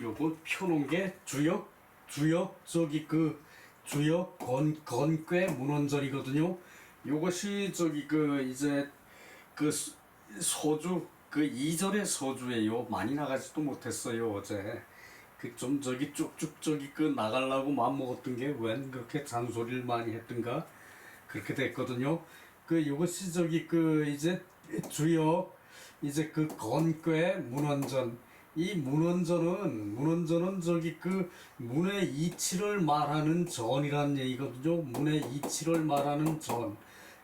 요거 펴놓은 게 주역 저기 그 주역 건꽤 문헌절이거든요. 요것이 저기 그 이제 그 소주 그 2절의 소주예요. 많이 나가지도 못했어요 어제. 그 좀 저기 쭉쭉 저기 그 나가려고 마음 먹었던 게 웬 그렇게 잔소리를 많이 했던가 그렇게 됐거든요. 그 요것이 저기 그 이제 주역 이제 그 건꽤 문헌전. 이 문헌전은 저기 그 문의 이치를 말하는 전이란 얘기거든요. 문의 이치를 말하는 전.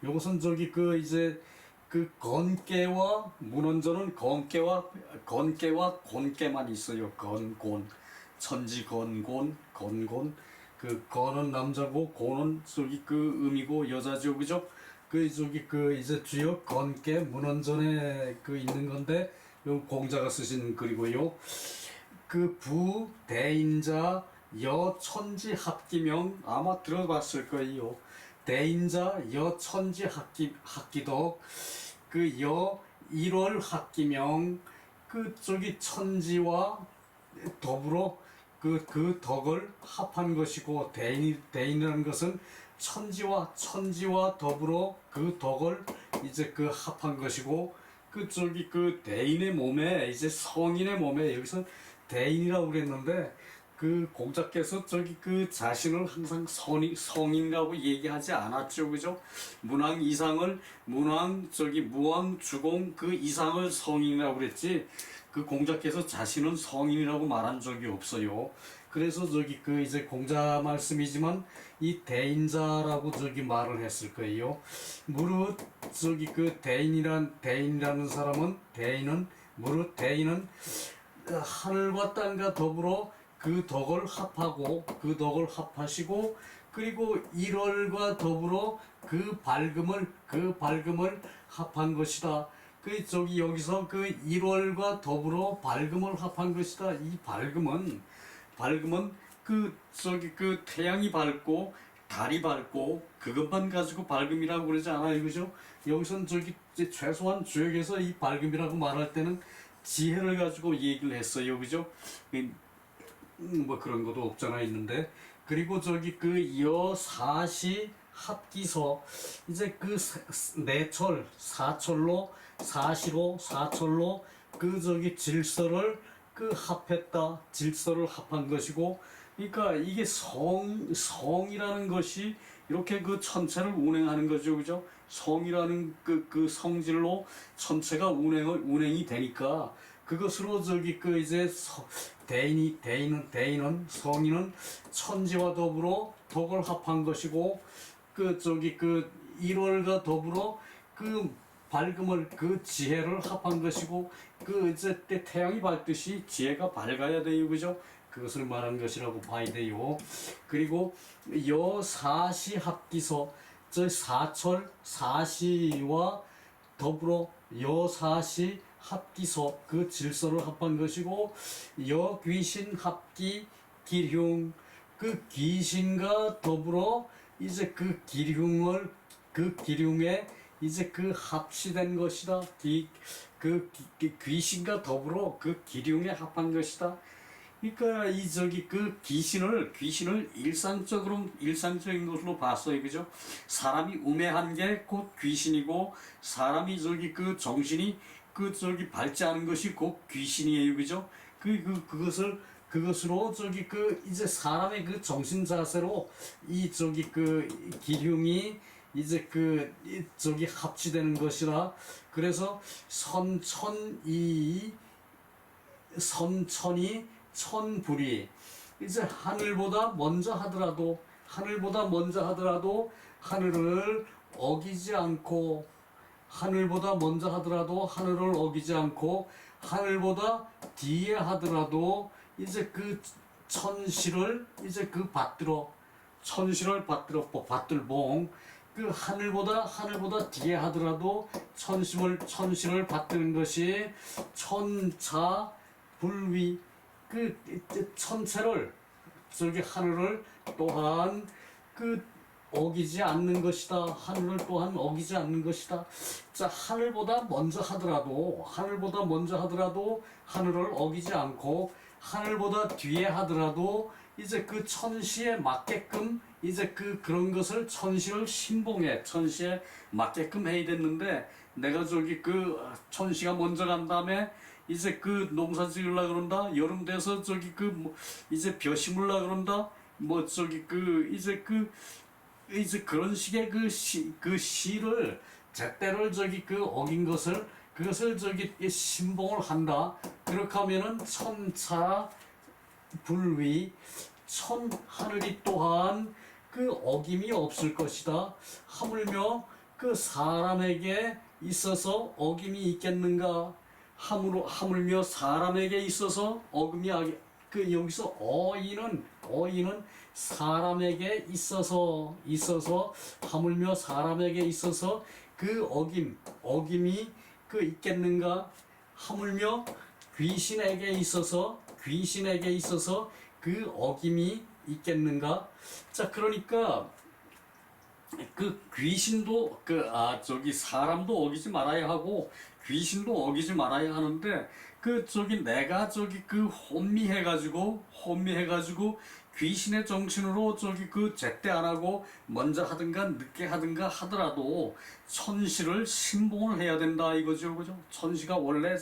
요것은 저기 그 이제 그 건깨와 문헌전은 건깨와 곤깨만 있어요. 건곤 천지 건곤 건곤 그 건은 남자고 곤은 저기 그 음이고 여자죠, 그죠? 그 저기 그 이제 주역 건깨 문헌전에 그 있는 건데 요 공자가 쓰신 글이고요. 그 부 대인자 여 천지 합기명 아마 들어봤을 거예요. 대인자 여 천지 합기덕 그 여 1월 합기명 그 저기 천지와 더불어 그 덕을 합한 것이고 대인이라는 것은 천지와 더불어 그 덕을 이제 그 합한 것이고 그 저기 그 대인의 몸에 이제 성인의 몸에 여기서 대인이라고 그랬는데 그 공자께서 저기 그 자신을 항상 성인이라고 얘기하지 않았죠, 그죠? 문왕 이상을 문왕 저기 무왕 주공 그 이상을 성인이라고 그랬지. 그 공자께서 자신은 성인이라고 말한 적이 없어요. 그래서 저기 그 이제 공자 말씀이지만 이 대인자라고 저기 말을 했을 거예요. 무릇 저기 그 대인이라는 사람은 무릇 대인은 하늘과 땅과 더불어 그 덕을 합하시고 그리고 1월과 더불어 그 밝음을 합한 것이다. 그 저기 여기서 그 1월과 더불어 밝음을 합한 것이다. 이 밝음은 그 저기 그 태양이 밝고 달이 밝고 그것만 가지고 밝음이라고 그러지 않아요, 그죠? 여기선 저기 최소한 주역에서 이 밝음이라고 말할 때는 지혜를 가지고 얘기를 했어요, 그죠? 뭐 그런 것도 없잖아 있는데. 그리고 저기 그 여사시 합기서 이제 그 내철 사철로 그 저기 질서를 그 질서를 합한 것이고, 그러니까 이게 성이라는 것이 이렇게 그 천체를 운행하는 거죠, 그죠? 성이라는 그 성질로 천체가 운행이 되니까 그것으로 저기 그 이제 성인은 천지와 더불어 덕을 합한 것이고, 그 저기 그 1월과 더불어 그 밝음을 그 지혜를 합한 것이고, 그 이제 때 태양이 밝듯이 지혜가 밝아야 돼요, 그죠? 그것을 말하는 것이라고 봐야 돼요. 그리고 여사시 합기서 저 사시와 더불어 여사시 합기서 그 질서를 합한 것이고, 여귀신 합기 기흉 그 귀신과 더불어 이제 그 기흉에 이제 그 합치된 것이다. 귀신과 더불어 그 기흉에 합한 것이다. 그러니까 이 저기 그 귀신을 일상적인 것으로 봤어요, 그죠? 사람이 우매한 게 곧 귀신이고, 사람이 저기 그 정신이 그 저기 밝지 않은 것이 곧 귀신이에요, 그죠? 그것으로 저기 그 이제 사람의 그 정신 자세로 이 저기 그 기흉이 이제 그 저기 합치되는 것이라. 그래서 선천이 천불이 이제 하늘보다 먼저 하더라도 하늘을 어기지 않고, 하늘보다 뒤에 하더라도 이제 그 천실을 이제 그 받들봉 그 하늘보다 뒤에 하더라도 천실을 받드는 것이 천차불위. 그 천체를 저기 하늘을 또한 그 어기지 않는 것이다. 하늘을 또한 어기지 않는 것이다. 자, 하늘보다 먼저 하더라도 하늘을 어기지 않고, 하늘보다 뒤에 하더라도 이제 그 천시에 맞게끔 이제 그런 것을 천시를 신봉해 천시에 맞게끔 해야 됐는데 내가 저기 그 천시가 먼저 간 다음에 이제 그 농사 지으려 그런다 여름 돼서 저기 그 뭐 이제 벼 심으려 그런다 뭐 저기 그 이제 그런 식의 그 시를 잣대를 저기 그 어긴 것을 그것을 저기 신봉을 한다. 그렇게 하면은 천차 불위 천 하늘이 또한 그 어김이 없을 것이다. 하물며 그 사람에게 있어서 어김이 있겠는가? 하물며 사람에게 있어서 어금이 그 여기서 어이는 사람에게 있어서 하물며 사람에게 있어서 그 어김이 그 있겠는가? 하물며 귀신에게 있어서 그 어김이 있겠는가? 자, 그러니까 그 귀신도 저기 사람도 어기지 말아야 하고 귀신도 어기지 말아야 하는데 그 저기 내가 저기 그 혼미해가지고 귀신의 정신으로 저기 그 제때 안 하고 먼저 하든가 늦게 하든가 하더라도 천시를 신봉을 해야 된다 이거죠, 그죠? 천시가 원래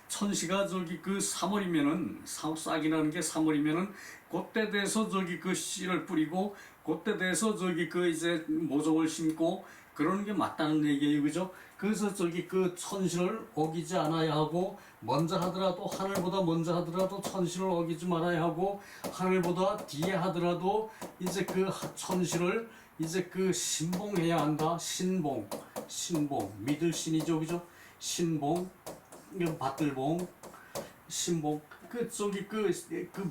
천시가 저기 그 3월이면은 싹이 나는 게 3월이면은 그때 돼서 저기 그 씨를 뿌리고 그때 돼서 저기 그 이제 모종을 심고 그러는 게 맞다는 얘기예요, 그죠? 그래서 저기 그 천시를 어기지 않아야 하고 먼저 하더라도 하늘보다 먼저 하더라도 천시를 어기지 말아야 하고 하늘보다 뒤에 하더라도 이제 그 천시를 이제 그 신봉해야 한다. 신봉 믿을 신이죠, 그죠? 신봉 이건 받들봉 신봉 저기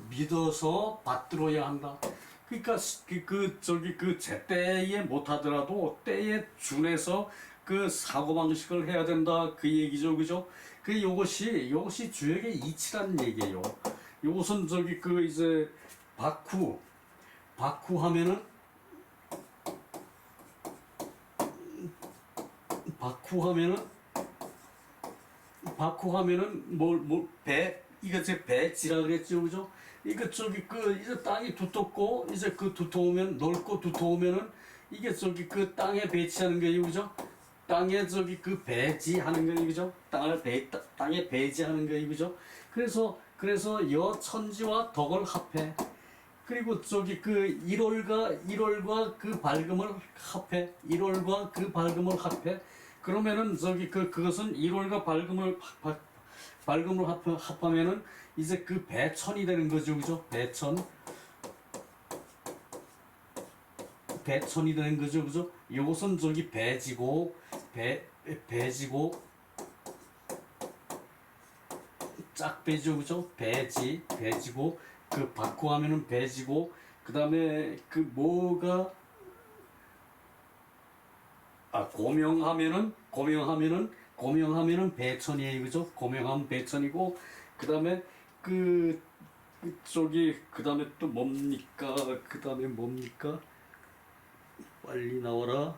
믿어서 받들어야 한다. 그러니까 저기 제때에 못하더라도 때에 준해서 그 사고방식을 해야 된다 그 얘기죠, 그죠? 요것이 주역의 이치라는 얘기예요. 요것은 저기 이제 박후 하면은 배 이거 제 배지라 그랬죠, 그죠? 이거 저기 이제 땅이 두텁고 이제 두터우면 넓고 두터우면은 이게 저기 땅에 배치하는 거예요, 그죠? 땅에 저기 배지하는 거예요, 그죠? 땅에 배지하는 거예요, 그죠? 그래서 여천지와 덕을 합해. 그리고 저기 1월과 그 밝음을 합해. 1월과 그 밝음을 합해. 그러면은 저기 그것은 1월과 밝음을 합하면은 이제 배천이 되는 거죠, 그죠? 배천이 되는 거죠, 그죠? 요것은 저기 배지고 짝배죠, 그죠? 배지고 박구 하면은 배지고 그 다음에 고명하면은 배천이에요, 그죠? 고명하면 배천이고 그 다음에 그 다음에 또 뭡니까? 빨리 나와라.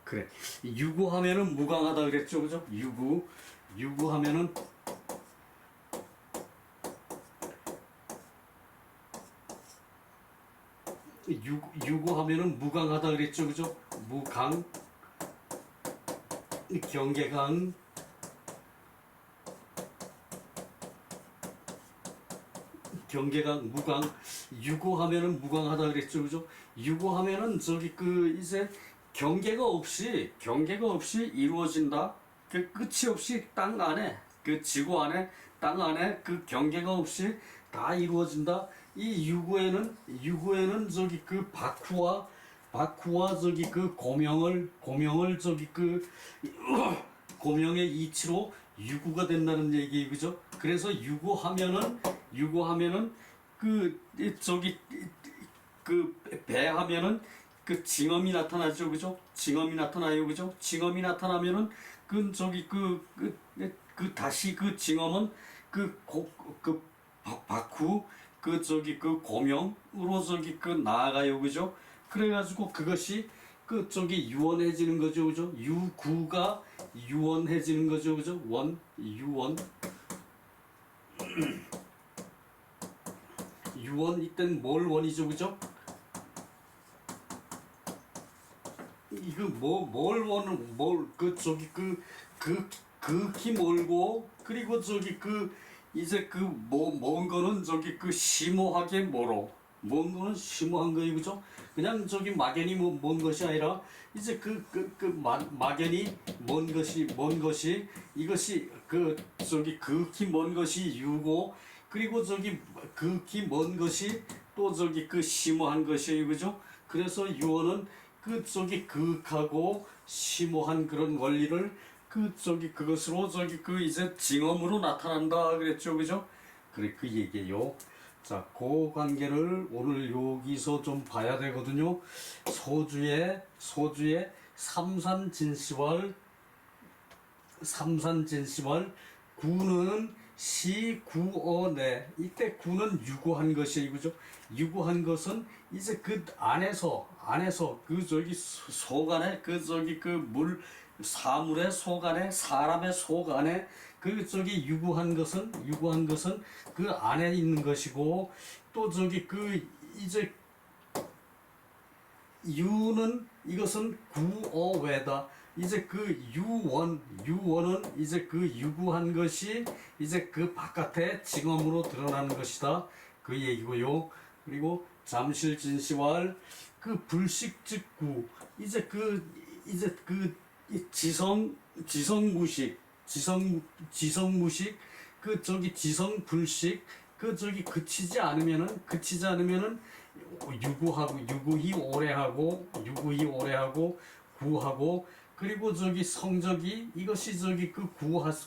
그래. 유구하면은 무강하다 그랬죠, 그죠? 유구하면은 유구하면은 무강하다 그랬죠, 그죠? 무강, 경계강, 무강, 유구하면은 무강하다 그랬죠, 그죠? 유구하면은 저기 이제 경계가 없이 이루어진다. 끝이 없이 땅 안에 지구 안에 땅 안에 경계가 없이 다 이루어진다. 이 유구에는 저기 박후와 저기 고명을 저기 고명의 이치로 유구가 된다는 얘기예요, 그죠? 그래서 유구하면은 저기 배하면은 징엄이 나타나죠, 그죠? 징엄이 나타나요, 그죠? 징엄이 나타나면은 저기 다시 징엄은 박후 저기 고명으로 저기 나아가요, 그죠? 그래가지고 그것이 저기 유원해지는 거죠, 그죠? 유구가 유원해지는 거죠, 그죠? 유원 유원 이땐 뭘 원이죠, 그죠? 이거 뭘 원은 뭘그 저기 극히 멀고 그리고 저기 이제 먼 거는 저기 심오하게 멀어. 먼 거는 심오한 거예요, 그죠? 그냥 저기 막연히 먼 것이 아니라 이제 막연히 먼 것이 이것이 저기 극히 먼 것이 유고 그리고 저기 극히 먼 것이 또 저기 심오한 것이에요, 그죠? 그래서 유어는 저기 극하고 심오한 그런 원리를 그것으로 저기 이제 징험으로 나타난다 그랬죠, 그죠? 그래 그 얘기예요. 자, 그 관계를 오늘 여기서 좀 봐야 되거든요. 소주의 삼산진시왈 구는 시구어내 이때 구는 유구한 것이에요, 그죠? 유구한 것은 이제 그 안에서 저기 속 안에 저기 물 사물의 속 안에 사람의 속 안에 저기 유구한 것은 그 안에 있는 것이고 또 저기 이제 유는 이것은 구어외다. 이제 유원은 이제 유구한 것이 이제 바깥에 징험으로 드러나는 것이다. 그 얘기고요. 그리고 잠실진시왈 불식즉구 이제 지성무식 저기 지성불식 저기 그치지 않으면은 유구히 오래하고 구하고 그리고 저기 성적이 이것이 저기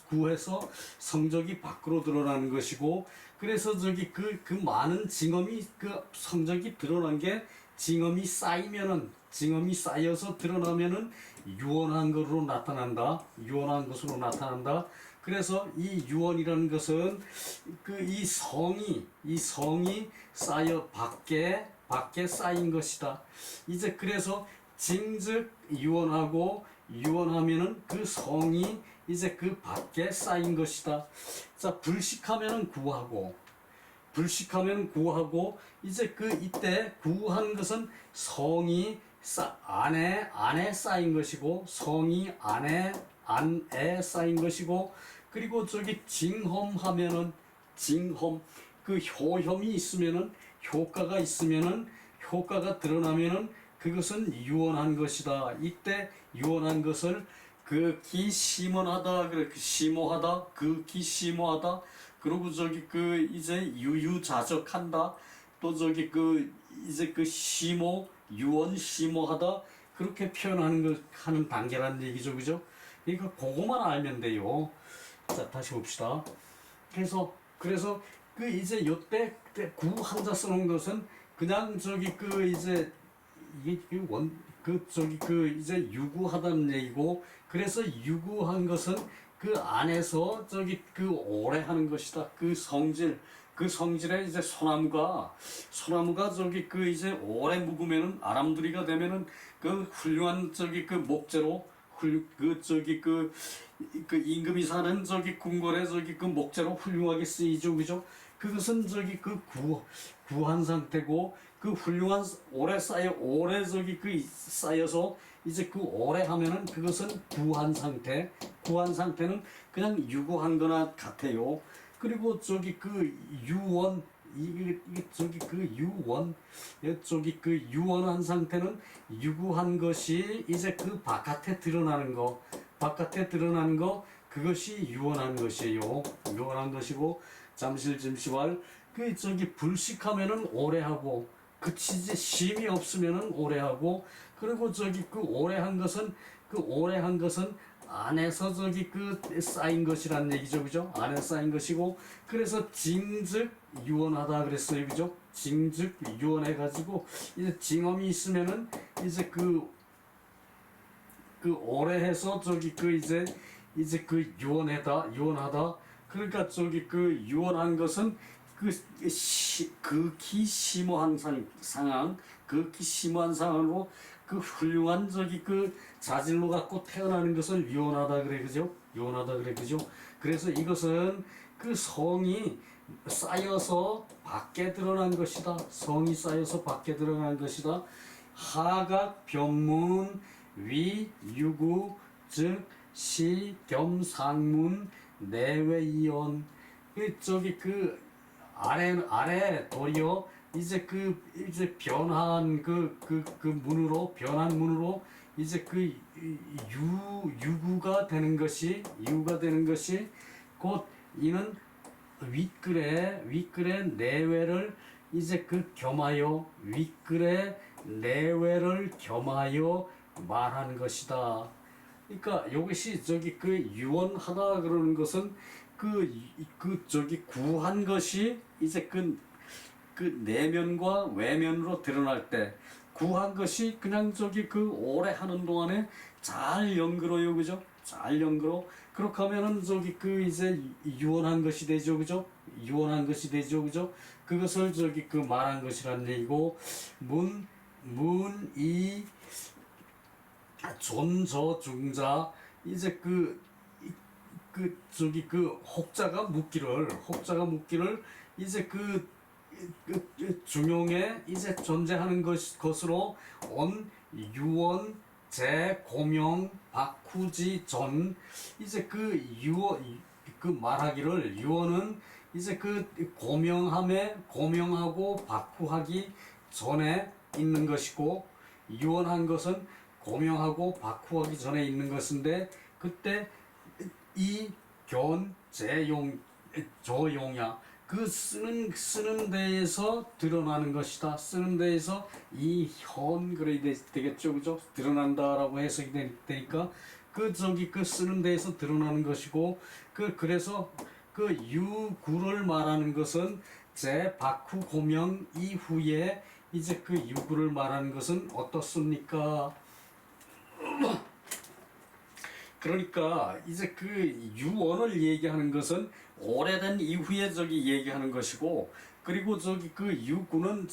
구해서 성적이 밖으로 드러나는 것이고 그래서 저기 많은 징험이 성적이 드러난 게 징험이 쌓여서 드러나면은 유언한 것으로 나타난다. 그래서 이 유언이라는 것은 이 성이 쌓여 밖에 쌓인 것이다. 이제 그래서 징즉 유언하면은 성이 이제 밖에 쌓인 것이다. 자, 불식하면은 구하고 이제 이때 구한 것은 성이 안에 쌓인 것이고 성이 안에 쌓인 것이고 그리고 저기 징험하면은 효험이 있으면은 효과가 드러나면은 그것은 유언한 것이다. 이때 유언한 것을 극히 심오하다 그래 심오하다 극히 심오하다 그리고 저기 이제 유유자적한다 또 저기 이제 유언 심오하다 그렇게 하는 단계라는 얘기죠, 그죠? 그러니까 그거만 알면 돼요. 자, 다시 봅시다. 그래서 이제 요때 구 한자 쓰는 것은 그냥 저기 이제 이게 이제 유구하다는 얘기고 그래서 유구한 것은 안에서 저기 오래 하는 것이다. 성질에 이제 소나무가 저기 이제 오래 묵으면은 아람두리가 되면은 훌륭한 저기 목재로 저기 임금이 사는 저기 궁궐에 저기 목재로 훌륭하게 쓰이죠, 그죠? 그것은 저기 구한 상태고 훌륭한 오래 저기 쌓여서 이제 오래 하면은 그것은 구한 상태는 그냥 유구한 거나 같아요. 그리고 저기 유원 이게 저기 유원한 상태는 유구한 것이 이제 바깥에 드러나는 거 그것이 유원한 것이에요. 유원한 것이고 잠실짐시왈 저기 불식하면은 오래하고 그치지 심이 없으면은 오래하고 그리고 저기 오래한 것은 안에서 저기 쌓인 것이란 얘기죠, 그죠? 안에 쌓인 것이고 그래서 징즉 유언하다 그랬어요, 그죠? 징즉 유언해가지고 이제 징험이 있으면은 이제 오래해서 저기 이제 유언하다 그러니까 저기 유언한 것은 극히 심오한 상황으로 훌륭한 저기 자질로 갖고 태어나는 것을 유언하다 그래, 그죠? 그래서 이것은 성이 쌓여서 밖에 드러난 것이다. 성이 쌓여서 밖에 드러난 것이다. 하각 변문 위 유구 즉 시 겸 상문 내외 이언 저기 그 아래 도리어 이제 이제 변한 변한 문으로 이제 유구가 되는 것이 곧 이는 윗글의 내외를 이제 겸하여 윗글의 내외를 겸하여 말하는 것이다. 그러니까 이것이 유언하다 그러는 것은 구한 것이 이제 그 내면과 외면으로 드러날 때 구한 것이 그냥 오래 하는 동안에 잘 연그러요, 그죠? 잘 연그러. 그렇게 하면은 이제 유언한 것이 되죠, 그죠? 유언한 것이 되죠, 그죠? 그것을 말한 것이란 얘기고 문이 존저 중자 이제 혹자가 묻기를 이제 중용에 이제 존재하는 것으로 온 유언 제 고명 박후지 전 이제 말하기를 유언은 이제 고명하고 박후하기 전에 있는 것이고 유언한 것은 고명하고 박후하기 전에 있는 것인데 그때 이 견 제용 저용야 쓰는 데에서 드러나는 것이다. 쓰는 데에서 이 현 그래야 되겠죠, 그죠? 드러난다라고 해석이 되니까 쓰는 데에서 드러나는 것이고 그래서 유구를 말하는 것은 제 박후 고명 이후에 이제 유구를 말하는 것은 어떻습니까? 그러니까 이제 유언을 얘기하는 것은 오래된 이후에 얘기하는 것이고 그리고 유구는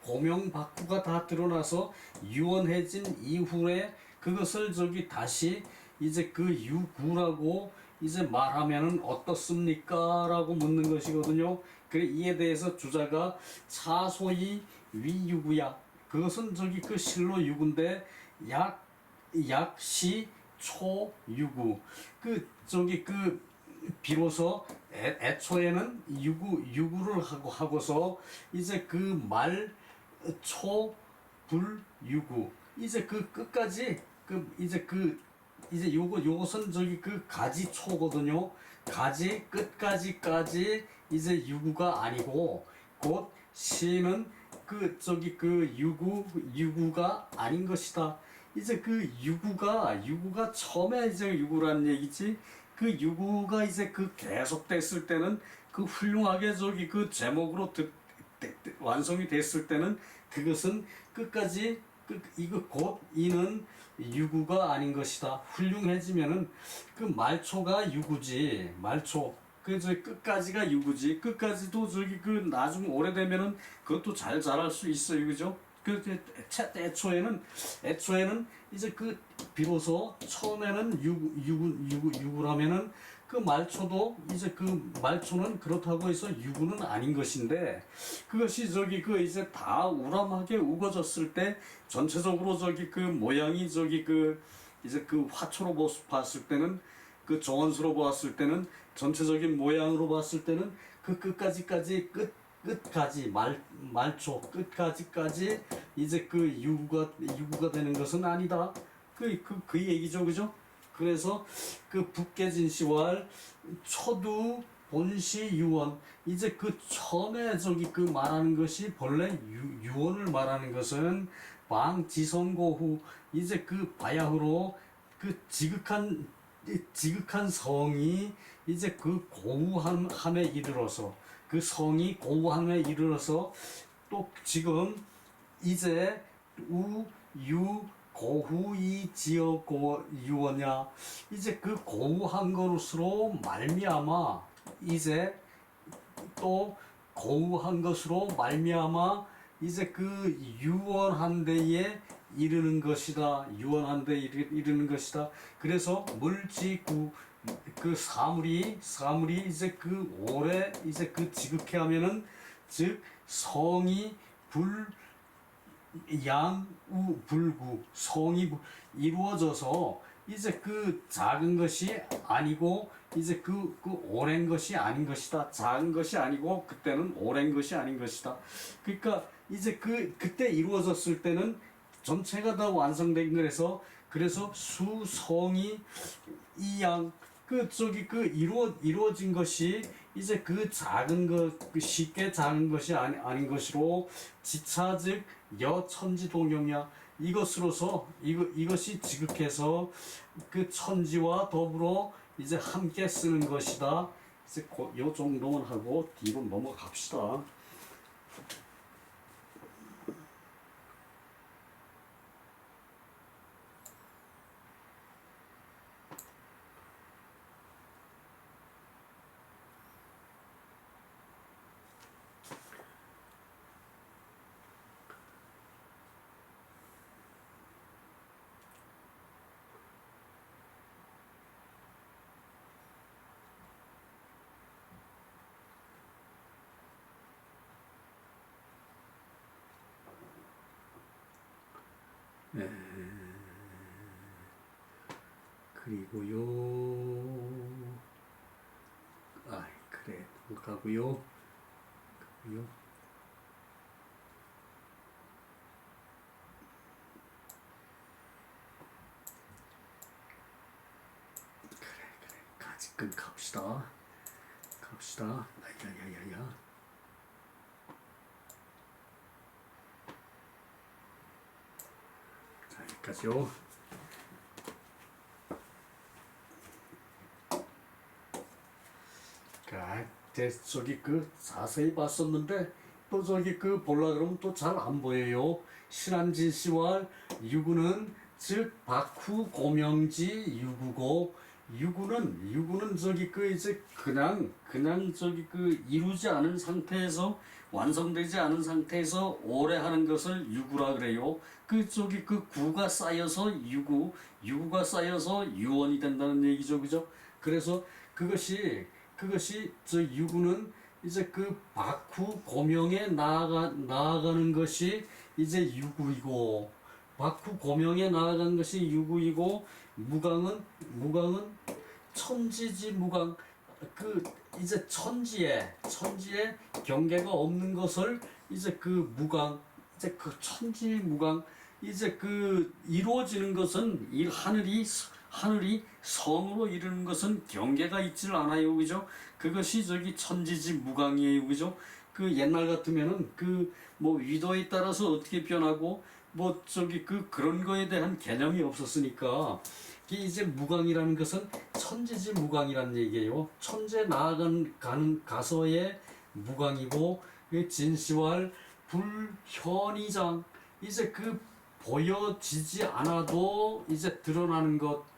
고명 박후가 다 드러나서 유언해진 이후에 그것을 다시 이제 유구라고 이제 말하면은 어떻습니까? 라고 묻는 것이거든요. 그래 이에 대해서 주자가 차소히 위유구야. 그것은 실로 유구인데 약시 초유구 비로소 애초에는 유구를 하고서 이제 말 초불유구 이제 끝까지 이제 요것은 가지 초거든요. 가지 끝까지까지 이제 유구가 아니고 곧 시는 유구가 아닌 것이다. 이제 유구가 처음에 이제 유구라는 얘기지. 유구가 이제 계속됐을 때는 훌륭하게 제목으로 완성이 됐을 때는 그것은 끝까지 곧 이는 유구가 아닌 것이다. 훌륭해지면은 말초가 유구지. 말초. 끝까지가 유구지. 끝까지도 나중 오래되면은 그것도 잘 자랄 수 있어요. 그죠? 애초에는 이제 비로소 처음에는 유구라면은 말초도 이제 말초는 그렇다고 해서 유구는 아닌 것인데 그것이 이제 다 우람하게 우거졌을 때 전체적으로 모양이 이제 화초로 봤을 때는 정원수로 보았을 때는 전체적인 모양으로 봤을 때는 끝까지 말초 끝까지까지 이제 유구가 되는 것은 아니다. 그 얘기죠, 그죠? 그래서 북계진시왈 초두 본시 유언 이제 처음에 말하는 것이 본래 유언을 말하는 것은 방지성고후 이제 바야흐로 지극한 성이 이제 고우함에 이르러서 성이 고우함에 이르러서 또 지금 이제 유 고후이 지어 유언냐 이제 고우한 것으로 말미암아 이제 또 고우한 것으로 말미암아 이제 그 유언한 데에 이르는 것이다. 유언한 데에 이르는 것이다. 그래서 물지구 그 사물이 이제 그 오래 이제 그 지극해 하면은 즉 성이 불 양우 불구 이루어져서 이제 그 작은 것이 아니고 이제 그 오랜 것이 아닌 것이다. 작은 것이 아니고 그때는 오랜 것이 아닌 것이다. 그러니까 이제 그때 이루어졌을 때는 전체가 다 완성된 거라서 그래서 수성이 이양 이루어진 것이 이제 그 작은 것, 그 쉽게 작은 것이 아닌 것으로 지차 즉 여천지동용이야. 이것으로서 이것이 지극해서 그 천지와 더불어 이제 함께 쓰는 것이다. 이제 요 정도만 하고 뒤로 넘어갑시다. 네. 그리고요. 아, 그래. 가고요. 그리고요. 아직은 갑시다. 야야야야. 자, 여기까지요. 저기 자세히 봤었는데 또 저기 볼라 그러면 또 잘 안 보여요. 신한진 씨와 유구는 즉 박후 고명지 유구고 유구는 저기 이제 그냥 저기 이루지 않은 상태에서 완성되지 않은 상태에서 오래 하는 것을 유구라 그래요. 저기 구가 쌓여서 유구가 쌓여서 유언이 된다는 얘기죠, 그죠? 그래서 그것이 저 유구는 이제 박후 고명에 나아가는 것이 이제 유구이고 박후 고명에 나아가는 것이 유구이고 무강은 천지지 무강 이제 천지에 경계가 없는 것을 이제 무강 이제 천지 무강 이제 이루어지는 것은 이 하늘이 성으로 이루는 것은 경계가 있질 않아요, 그죠? 그것이 저기 천지지 무강이에요, 그죠? 옛날 같으면은 뭐 위도에 따라서 어떻게 변하고 뭐 저기 그런 거에 대한 개념이 없었으니까 이제 무강이라는 것은 천지지 무강이라는 얘기예요. 천재 가서의 무강이고 진시왈 불현이장 이제 보여지지 않아도 이제 드러나는 것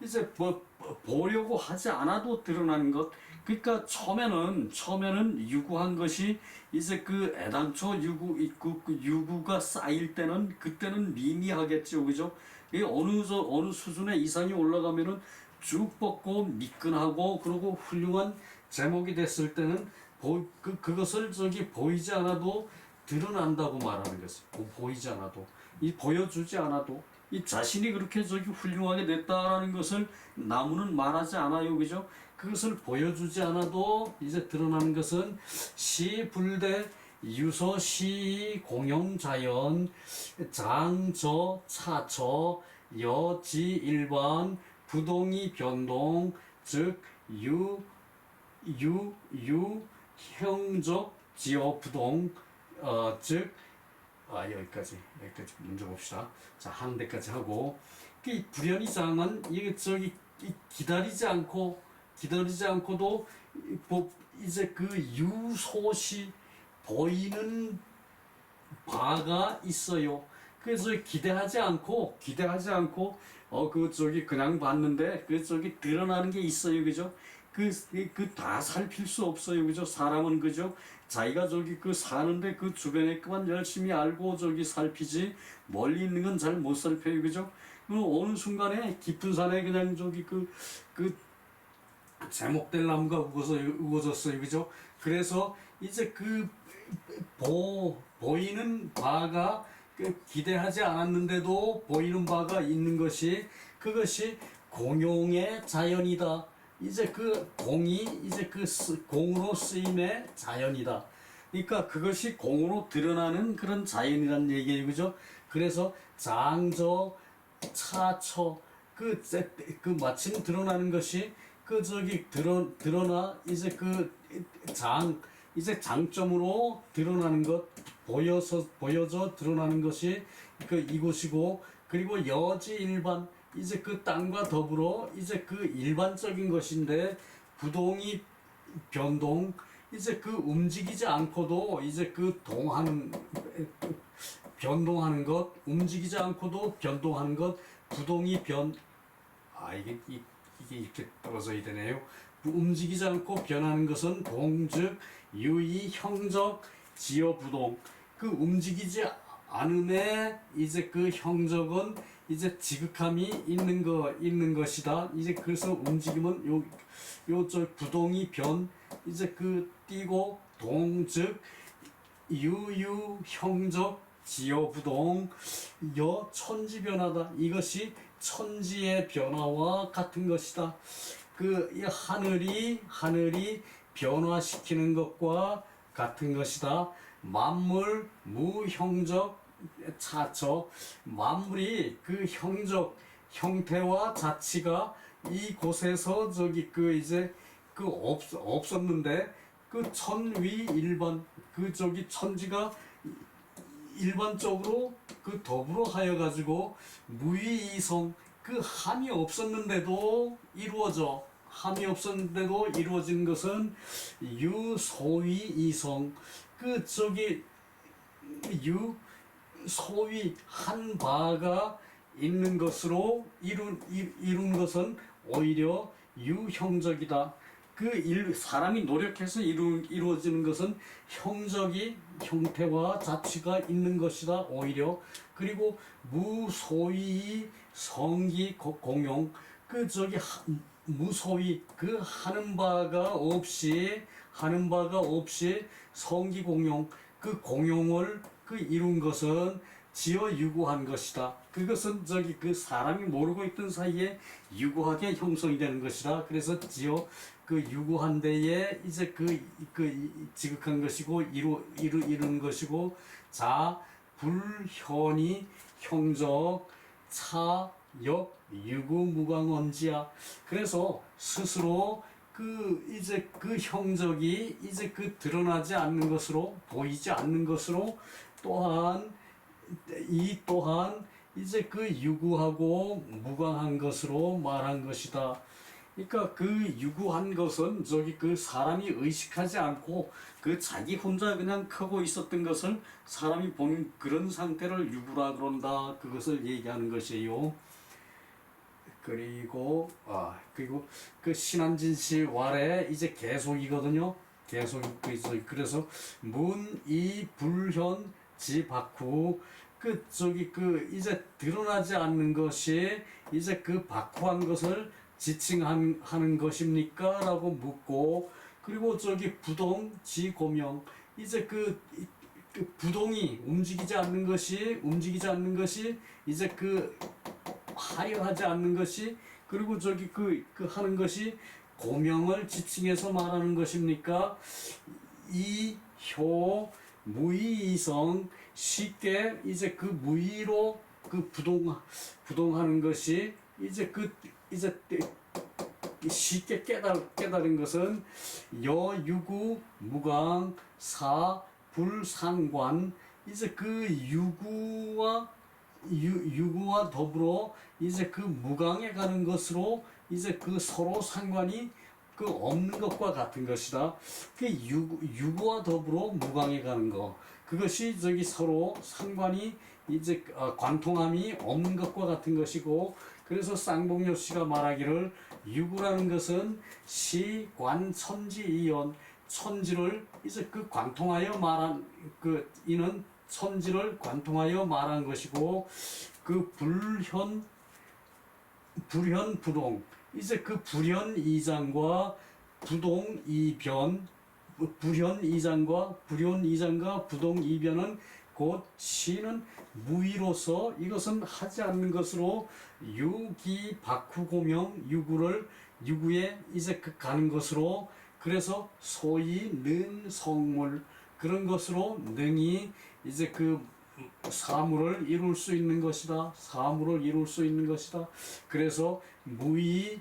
이제 뭐 보려고 하지 않아도 드러나는 것. 그러니까 처음에는 유구한 것이 이제 애당초 유구가 쌓일 때는 그때는 미미하겠죠, 그죠? 어느 수준의 이상이 올라가면은 쭉 뻗고 미끈하고 그리고 훌륭한 제목이 됐을 때는 그것을 저기 보이지 않아도 드러난다고 말하는 것이 보이지 않아도 보여주지 않아도 이 자신이 그렇게 저기 훌륭하게 됐다라는 것을 나무는 말하지 않아요, 그죠? 그것을 보여주지 않아도 이제 드러나는 것은 시불대 유서시 공용자연 장저 차처 여지일반 부동이 변동 즉 형적 지어 부동 즉 여기까지 문제 봅시다. 자, 하는 데까지 하고 불연이장은 이게 저기 기다리지 않고도 이제 유소시 보이는 바가 있어요. 그래서 기대하지 않고 저기 그냥 봤는데 저기 드러나는 게 있어요, 그죠? 다 살필 수 없어요. 그죠? 사람은 그죠? 자기가 저기 사는데 그 주변에 그만 열심히 알고 저기 살피지 멀리 있는 건 잘 못 살펴요. 그죠? 어느 순간에 깊은 산에 그냥 저기 그 제목될 나무가 우거졌어요. 그죠? 그래서 이제 보이는 바가 기대하지 않았는데도 보이는 바가 있는 것이 그것이 공용의 자연이다. 이제 공이 이제 공으로 쓰임의 자연이다. 그러니까 그것이 공으로 드러나는 그런 자연이란 얘기예요. 그죠? 그래서 장저, 차처, 마침 드러나는 것이 드러나 이제 이제 장점으로 드러나는 것, 보여져 드러나는 것이 이곳이고, 그리고 여지 일반, 이제 땅과 더불어 이제 일반적인 것인데, 부동이 변동, 이제 움직이지 않고도 이제 변동하는 것, 움직이지 않고도 변동하는 것, 부동이 이게 이렇게 떨어져야 되네요. 움직이지 않고 변하는 것은 동즉 유의 형적 지어부동. 움직이지 않음에 이제 형적은 이제 지극함이 있는 것이다. 이제 그래서 움직임은 저 부동이 이제 띄고 동즉 유유 형적 지어부동 천지변화다. 이것이 천지의 변화와 같은 것이다. 이 하늘이 변화시키는 것과 같은 것이다. 만물 무형적 차처. 만물이 형적 형태와 자치가 이곳에서 이제 없었는데 천위 일반 천지가 일반적으로 더불어 하여 가지고 무의이성 함이 없었는데도 이루어진 것은 유소위이성. 소위 한 바가 있는 것으로 이룬 것은 오히려 유형적이다. 사람이 노력해서 이루어지는 것은 형태와 자취가 있는 것이다. 오히려. 그리고 무소위 성기 공용. 무소위 하는 바가 없이 성기 공용. 공용을 이룬 것은 지어 유구한 것이다. 그것은 사람이 모르고 있던 사이에 유구하게 형성이 되는 것이다. 그래서 지어 유구한 데에 이제 지극한 것이고 이루는 것이고, 자 불현이 형적 차역 유구무광언지야. 그래서 스스로 이제 형적이 이제 드러나지 않는 것으로, 보이지 않는 것으로, 또한 이제 유구하고 무광한 것으로 말한 것이다. 그러니까 유구한 것은 사람이 의식하지 않고 자기 혼자 그냥 크고 있었던 것을 사람이 보는 그런 상태를 유구라 그런다. 그것을 얘기하는 것이에요. 그리고 신한진시 war의 이제 계속이거든요. 그래서 문이 불현 지박후. 이제 드러나지 않는 것이 이제 박후한 것을 지칭하는 것입니까? 라고 묻고, 그리고 부동 지고명. 이제 부동이 움직이지 않는 것이 이제 하여하지 않는 것이, 그리고 하는 것이 고명을 지칭해서 말하는 것입니까? 이효 무의이성. 쉽게 이제 무의로 부동하는 것이 이제 쉽게 깨달은 것은 여유구 무강 사 불상관. 이제 유구와 더불어 이제 무강에 가는 것으로 이제 서로 상관이 없는 것과 같은 것이다. 유구와 더불어 무강에 가는 것, 그것이 서로 상관이 이제 관통함이 없는 것과 같은 것이고, 그래서 쌍봉요 씨가 말하기를 유구라는 것은 시관천지이연 천지를 이제 그 관통하여 말한 그 이는 천지를 관통하여 말한 것이고 그 불현부동 이제 그 불현이장과 부동이변 불현이장과 불현이장과 부동이변은 곧 시는 무의로서 이것은 하지 않는 것으로 유기 박후고명 유구에 이제 그 가는 것으로 그래서 소위 능 성물 그런 것으로 능이 이제 그 사물을 이룰 수 있는 것이다. 사물을 이룰 수 있는 것이다. 그래서 무의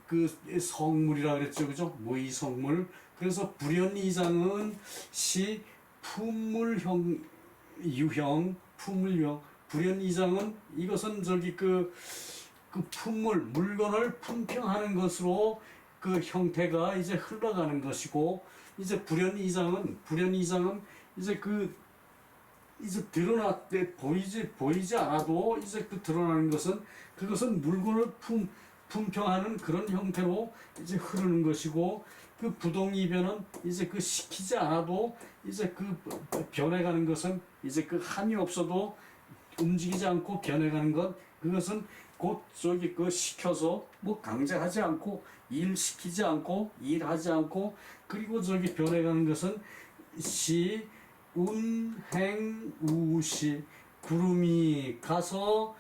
그 성물이라 그랬죠, 그죠? 무의 성물. 그래서 불연이장은 시 품물형 유형 품물형 불연이장은 이것은 저기 그 품물 물건을 품평하는 것으로 그 형태가 이제 흘러가는 것이고 이제 불연이장은 이제 그 이제 드러났대 보이지 않아도 이제 그 드러나는 것은 그것은 물건을 품평하는 그런 형태로 이제 흐르는 것이고 그 부동이변은 이제 그 시키지 않아도 이제 그 변해가는 것은 이제 그 함이 없어도 움직이지 않고 변해가는 것 그것은 곧 저기 그 시켜서 뭐 강제하지 않고 일 시키지 않고 일하지 않고 그리고 저기 변해가는 것은 시 운행우시 구름이 가서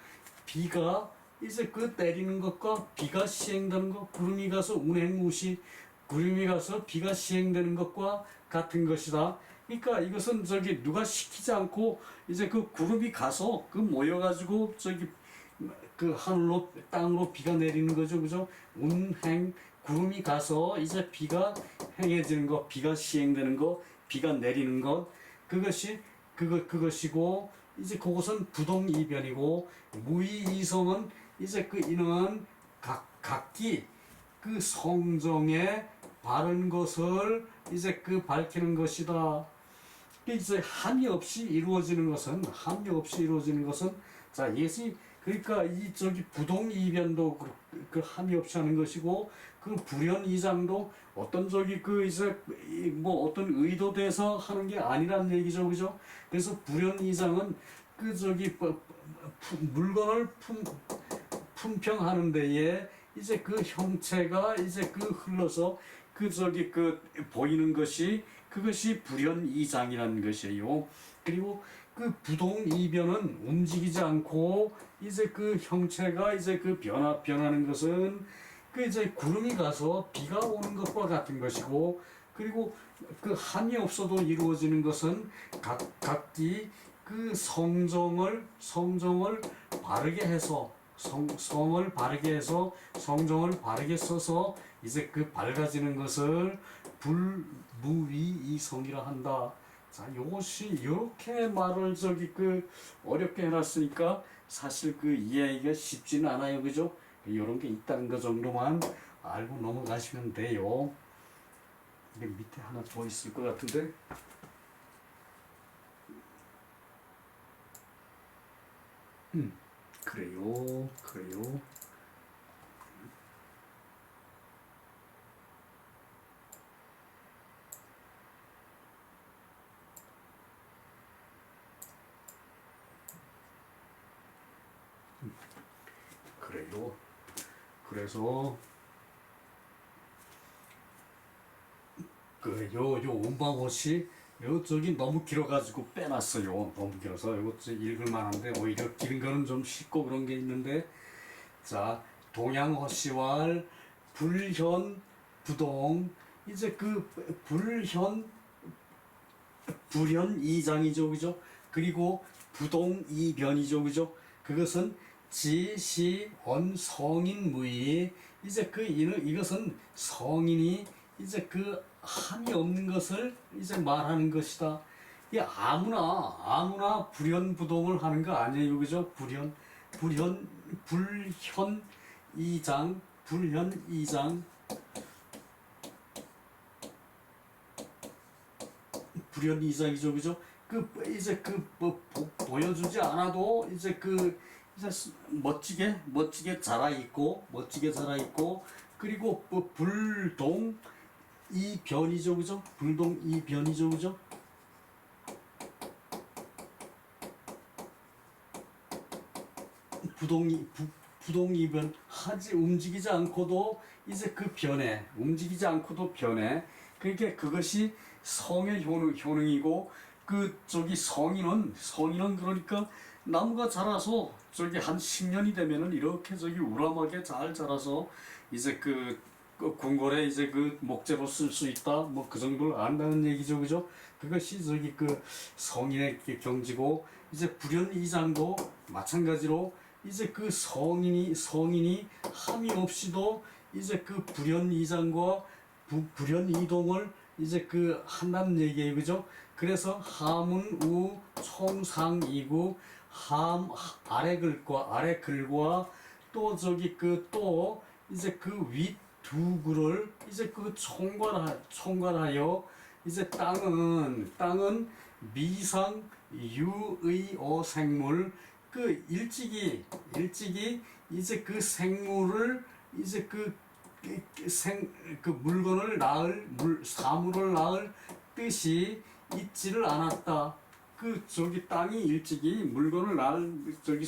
비가 이제 그 내리는 것과 비가 시행되는 것 구름이 가서 운행우시 구름이 가서 비가 시행되는 것과 같은 것이다. 그러니까 이것은 저기 누가 시키지 않고 이제 그 구름이 가서 그 모여가지고 저기 그 하늘로 땅으로 비가 내리는 거죠, 그죠? 운행 구름이 가서 이제 비가 행해지는 것, 비가 시행되는 것, 비가 내리는 것 그것이고 이제 그것은 부동이변이고 무의이성은 이제 그 이는 각기 그 성정에 바른 것을 이제 그 밝히는 것이다. 이제 함이 없이 이루어지는 것은 자 예시 그러니까 이 저기 부동이변도 그 함이 없이 하는 것이고 그 불연이장도 어떤 저기 그 이제 뭐 어떤 의도돼서 하는 게 아니란 얘기죠, 그죠? 그래서 불연이장은 그 저기 물건을 품평하는 데에 이제 그 형체가 이제 그 흘러서 그 저기 그 보이는 것이 그것이 불연이장이라는 것이에요. 그리고 그 부동이변은 움직이지 않고 이제 그 형체가 이제 그 변하는 것은 그 이제 구름이 가서 비가 오는 것과 같은 것이고 그리고 그 함이 없어도 이루어지는 것은 각기 그 성정을 바르게 해서 성을 바르게 해서 성정을 바르게 써서 이제 그 밝아지는 것을 불무위이성이라 한다. 자, 요것이 이렇게 말을 저기 그 어렵게 해놨으니까 사실 그 이해하기가 쉽지는 않아요, 그죠? 이런 게 있다는 거 정도만 알고 넘어가시면 돼요. 근데 밑에 하나 더 있을 것 같은데. 그래요. 그래요. 그래서 그 요 온방옷이 요 저기 너무 길어가지고 빼놨어요. 너무 길어서 이거 읽을 만한데 오히려 긴 거는 좀 쉽고 그런 게 있는데 자 동양허시왈 불현 부동 이제 그 불현 이장이죠, 그죠? 그리고 부동 이변이죠, 그죠? 그것은 지시 언 성인 무의 이제 그 이것은 성인이 이제 그 함이 없는 것을 이제 말하는 것이다. 이 아무나 불현부동을 하는 거 아니에요, 그죠? 불현 불현이장 불현이장이죠, 그죠? 그 이제 그 뭐 보여주지 않아도 이제 그 이제 멋지게 자라 있고 그리고 불동 이변이죠, 그죠? 불동 이변이죠, 그죠? 부동이변 하지 움직이지 않고도 이제 그 변해 움직이지 않고도 변해. 그러니까 그것이 성의 효능이고 그 저기 성인은 그러니까 나무가 자라서 저기 한 10년이 되면은 이렇게 저기 우람하게 잘 자라서 이제 그 궁궐에 이제 그 목재로 쓸 수 있다 뭐 그 정도를 안다는 얘기죠, 그죠? 그것이 저기 그 성인의 경지고 이제 불연이장도 마찬가지로 이제 그 성인이 함이 없이도 이제 그 불연이장과 불연이동을 이제 그 한다는 얘기예요, 그죠? 그래서 함은 우 총상이구 함 아래 글과 또 저기 그 또 이제 그 윗 두 글을 이제 그 총괄하여 이제 땅은 미상 유의 생물 그 일찍이 이제 그 생물을 이제 그 물건을 사물을 낳을 뜻이 있지를 않았다. 그 저기 땅이 일찍이 물건을 낳을 저기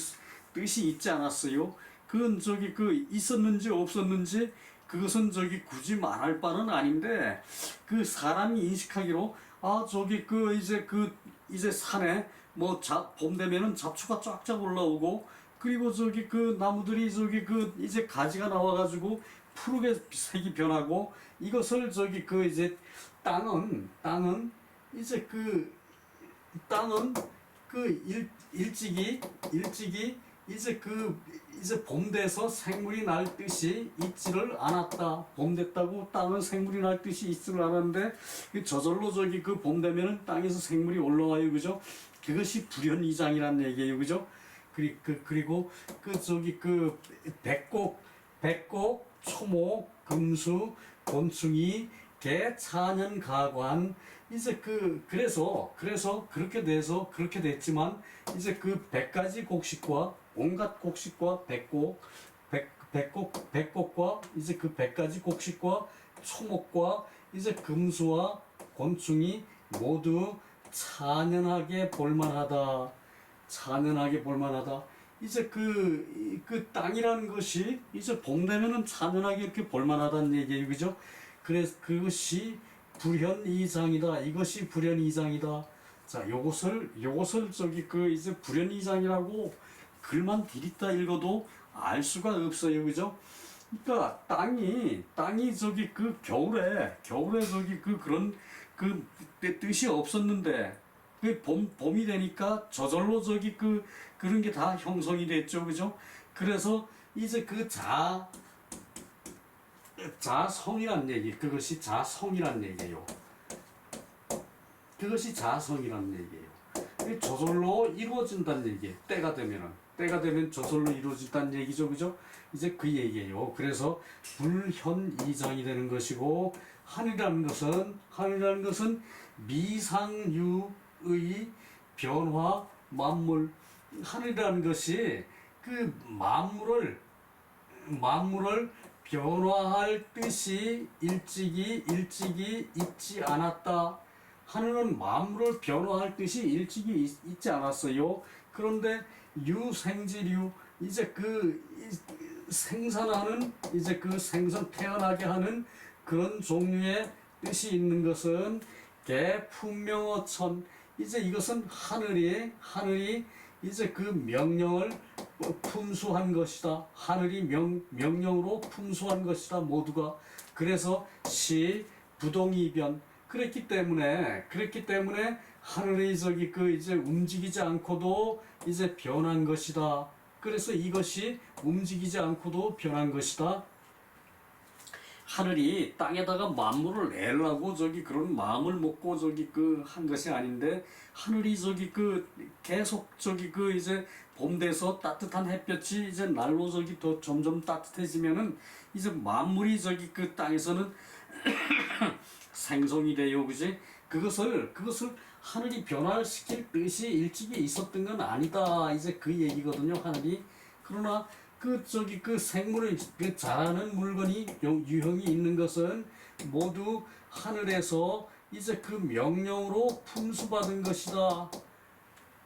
뜻이 있지 않았어요. 그건 저기 그 있었는지 없었는지 그것은 저기 굳이 말할 바는 아닌데 그 사람이 인식하기로 아 저기 이제 산에 뭐 봄 되면은 잡초가 쫙쫙 올라오고 그리고 저기 그 나무들이 저기 그 이제 가지가 나와가지고 푸르게 색이 변하고 이것을 저기 그 이제 땅은 이제 땅은 일찍이 이제 봄 돼서 생물이 날 뜻이 있지를 않았다. 봄 됐다고 땅은 생물이 날 뜻이 있지를 않았는데 저절로 저기 그 봄 되면은 땅에서 생물이 올라와요, 그죠? 그것이 불연이장이란 얘기예요, 그죠? 그리고 저기 그 백곡, 초목, 금수, 곤충이 개, 차년, 가관 이제 그래서 그렇게 됐지만 이제 그 100가지 곡식과 온갖 곡식과 백곡과 이제 그 100가지 곡식과 초목과 이제 금수와 곤충이 모두 찬연하게 볼만하다. 이제 그 땅이라는 것이 이제 봄 되면은 찬연하게 이렇게 볼만하다는 얘기예요, 그죠? 그래서 그것이 불현이장이다. 이것이 불현이장이다. 자, 요것을 저기 그 이제 불현이장이라고 글만 디립다 읽어도 알 수가 없어요, 그죠? 그러니까 땅이 저기 그 겨울에 저기 그런 그 뜻이 없었는데 그 봄이 되니까 저절로 저기 그런 게 다 형성이 됐죠, 그죠? 그래서 이제 그 자성이란 얘기, 그것이 자성이란 얘기예요. 그것이 자성이란 얘기예요. 저절로 이루어진다는 얘기. 때가 되면 저절로 이루어진다는 얘기죠, 그죠? 이제 그 얘기예요. 그래서 불현이장이 되는 것이고 하늘이라는 것은 미상유의 변화 만물. 하늘이라는 것이 그 만물을 변화할 뜻이 일찍이 있지 않았다. 하늘은 만물을 변화할 뜻이 일찍이 있지 않았어요. 그런데 유생지류 이제 생산하는 이제 생선 태어나게 하는 그런 종류의 뜻이 있는 것은 개품명어천 이제 이것은 하늘이 이제 그 명령을 품수한 것이다. 하늘이 명령으로 품수한 것이다. 모두가. 그래서 부동이변 그랬기 때문에 하늘이 저기 이제 움직이지 않고도 이제 변한 것이다. 그래서 이것이 움직이지 않고도 변한 것이다. 하늘이 땅에다가 만물을 내려고 저기 그런 마음을 먹고 저기 한 것이 아닌데 하늘이 저기 계속 저기 이제 봄 돼서 따뜻한 햇볕이 이제 날로 저기 더 점점 따뜻해지면은 이제 만물이 저기 땅에서는 생성이 돼요, 그지? 그것을 하늘이 변화시킬 뜻이 일찍이 있었던 건 아니다. 이제 그 얘기거든요. 그러나 그 생물을 자라는 물건이 유형이 있는 것은 모두 하늘에서 이제 그 명령으로 품수받은 것이다.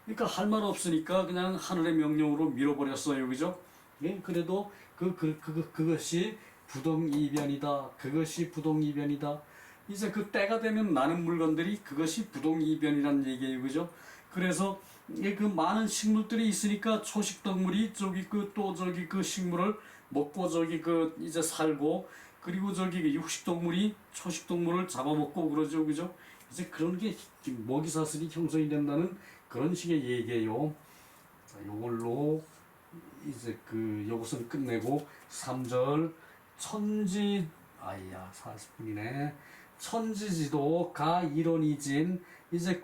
그러니까 할 말 없으니까 그냥 하늘의 명령으로 밀어버렸어요, 그죠? 예, 그래도 그것이 부동이변이다. 그것이 부동이변이다. 이제 그 때가 되면 나는 물건들이 그것이 부동이변이라는 얘기예요, 그죠? 그래서 그 많은 식물들이 있으니까 초식동물이 저기 그 식물을 먹고 이제 살고, 그리고 그 육식동물이 초식동물을 잡아먹고 그러죠, 그죠? 이제 그런 게 먹이사슬이 형성이 된다는 그런 식의 얘기예요. 자, 요걸로 이제 요것은 끝내고 3절 아이야 40분이네. 천지지도 가 이론이진 이제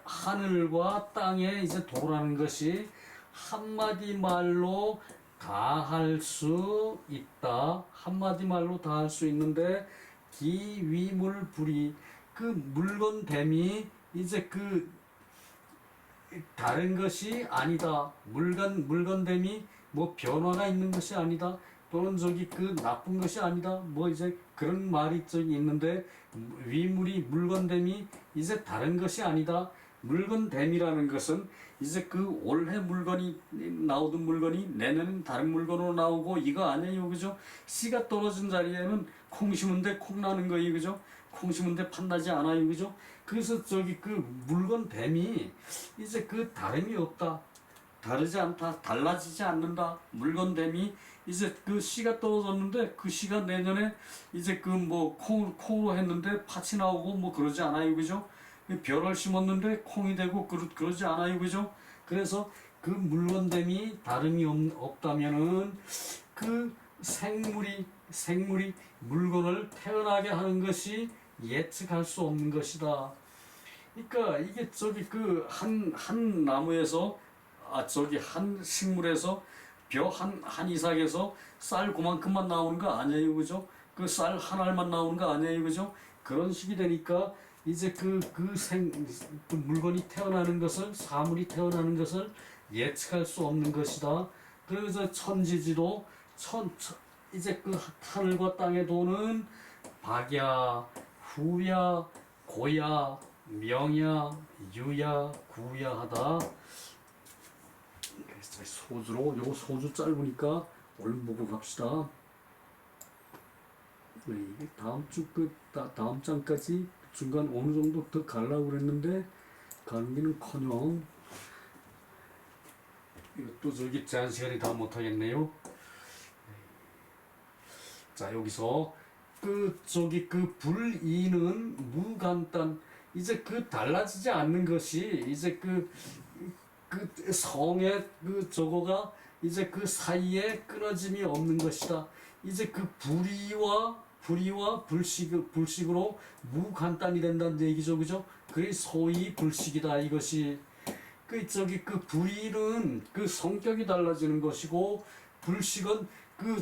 하늘과 땅에 이제 도라는 것이 한마디 말로 다 할 수 있다. 한마디 말로 다 할 수 있는데 기위물불이 물건됨이 이제 다른 것이 아니다. 물건됨이 뭐 변화가 있는 것이 아니다. 또는 나쁜 것이 아니다. 뭐 이제 그런 말이 있는데 물건됨이 이제 다른 것이 아니다. 물건됨이라는 것은 이제 올해 물건이 나오던 물건이 내년엔 다른 물건으로 나오고 이거 아니에요, 그죠? 씨가 떨어진 자리에는 콩 심은데 콩 나는 거예요, 그죠? 콩 심은데 팥 나지 않아요, 그죠? 그래서 물건됨이 이제 다름이 없다. 다르지 않다. 달라지지 않는다. 물건됨이 이제 씨가 떨어졌는데 씨가 내년에 이제 콩으로 했는데 팥이 나오고 뭐 그러지 않아요, 그죠? 벼를 심었는데 콩이 되고 그러지 않아요, 그죠? 그래서 물건됨이 다름이 없다면은 생물이 물건을 태어나게 하는 것이 예측할 수 없는 것이다. 그러니까 이게 한 나무에서 한 식물에서 한 이삭에서 쌀 그만큼만 나오는 거 아니에요, 그죠? 쌀 한 알만 나오는 거 아니에요, 그죠? 그런 식이 되니까 이제 물건이 태어나는 것을, 사물이 태어나는 것을 예측할 수 없는 것이다. 그래서 천지지도 이제 하늘과 땅에 도는 박야, 후야, 고야, 명야, 유야, 구야 하다. 요거 소주 짧으니까 얼른 보고 갑시다. 다음 장까지 중간 어느 정도 더 가려고 그랬는데 가는 기는커녕 이것도 제한 시간이 다 못하겠네요. 자, 여기서 불이는 무간단, 이제 달라지지 않는 것이 이제 성의 저거가 이제 사이에 끊어짐이 없는 것이다. 이제 불의와 불식으로 무간단이 된다는 얘기죠, 그죠? 그게 소위 불식이다, 이것이. 불의는 성격이 달라지는 것이고, 불식은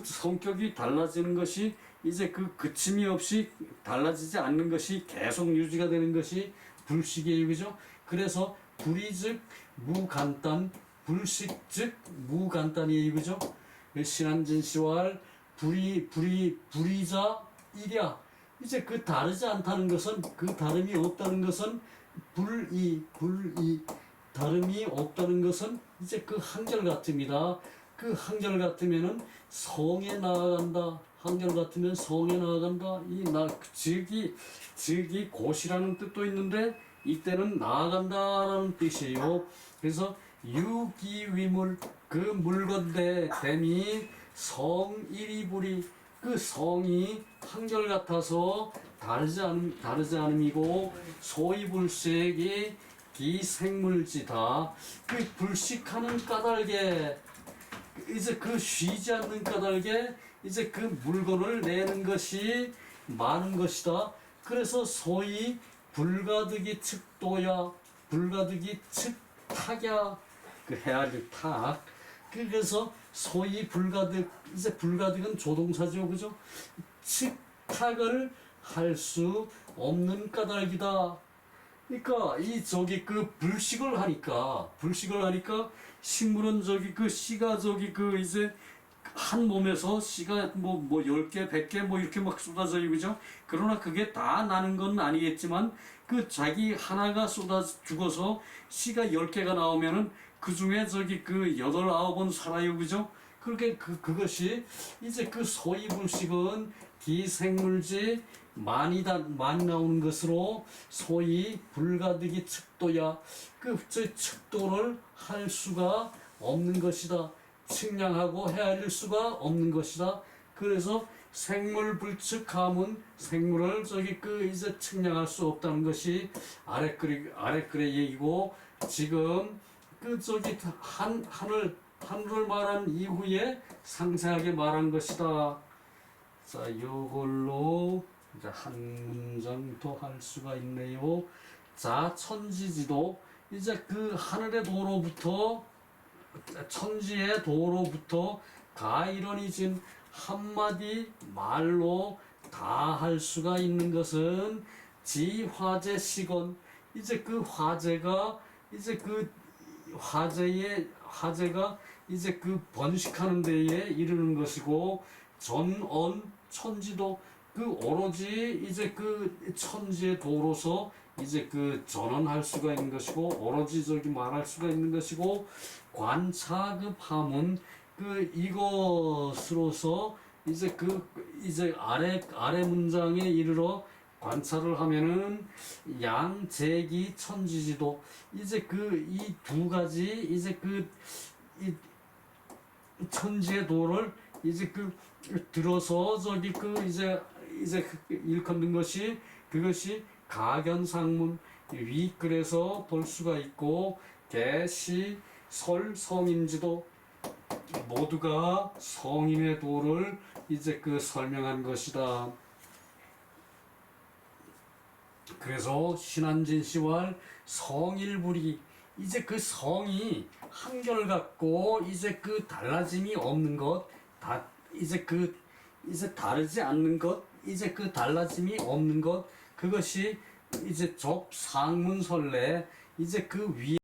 성격이 달라지는 것이 이제 그침이 없이 달라지지 않는 것이 계속 유지가 되는 것이 불식이에요, 그죠? 그래서 불의 즉 무간단, 불식 즉 무간단이에요, 그죠? 신한진시왈 불의자 일야. 이제 다르지 않다는 것은, 다름이 없다는 것은 불의 다름이 없다는 것은 이제 한결같습니다. 한결같으면은 성에 나아간다. 한결같으면 성에 나아간다. 즉이 곧이라는 뜻도 있는데 이때는 나아간다라는 뜻이에요. 그래서 유기위물, 물건됨이 성일이불이, 성이 한결같아서 다르지 않음이고, 소이불식이 기생물지다. 불식하는 까닭에 이제 쉬지 않는 까닭에 이제 물건을 내는 것이 많은 것이다. 그래서 소위 불가득이 측도야, 불가득이 측탁야, 헤아릴 탁. 그래서 소위 불가득, 이제 불가득은 조동사죠, 그죠? 측탁을 할 수 없는 까닭이다. 그러니까 이 저기 그 불식을 하니까 식물은 저기 그 씨가 저기 그 이제 한 몸에서 씨가 뭐 10개, 100개 뭐 이렇게 막 쏟아져요. 그죠? 그러나 그게 다 나는 건 아니겠지만 그 자기 하나가 쏟아 죽어서 씨가 10개가 나오면은 그 중에 저기 그 8, 9은 살아요. 그죠? 그렇게 그것이 이제 그 소위 불식은 기생물질 많이 나오는 것으로 소위 불가득이 측도야. 저 측도를 할 수가 없는 것이다. 측량하고 헤아릴 수가 없는 것이다. 그래서 생물불측함은 생물을 저기 그 이제 측량할 수 없다는 것이 아랫글의 얘기고, 지금 그 저기 하늘을 말한 이후에 상세하게 말한 것이다. 자, 요걸로 이제 한 문장 더 할 수가 있네요. 자, 천지지도 이제 그 하늘의 도로부터 천지의 도로부터 가이러니진 한마디 말로 다 할 수가 있는 것은 지화제 시건. 이제 그 화제가 이제 그 화제가 이제 그 번식하는 데에 이르는 것이고, 전언 천지도 그 오로지 이제 그 천지의 도로서 이제 그 전언할 수가 있는 것이고, 오로지 저기 말할 수가 있는 것이고, 관차급함은 그 이것으로서 이제 그 이제 아래 문장에 이르러 관찰을 하면은 양재기 천지지도 이제 그 이 두 가지 이제 그 이 천지의 도를 이제 그 들어서 저기 그 이제 일컫는 것이, 그것이 가견상문 윗글에서 볼 수가 있고, 개시 설 성인지도 모두가 성인의 도를 이제 그 설명한 것이다. 그래서 신한진시왈 성일불이 이제 그 성이 한결같고 이제 그 달라짐이 없는 것, 이제 다르지 않는 것, 이제 그 달라짐이 없는 것, 그것이 이제 접상문설래 이제 그 위에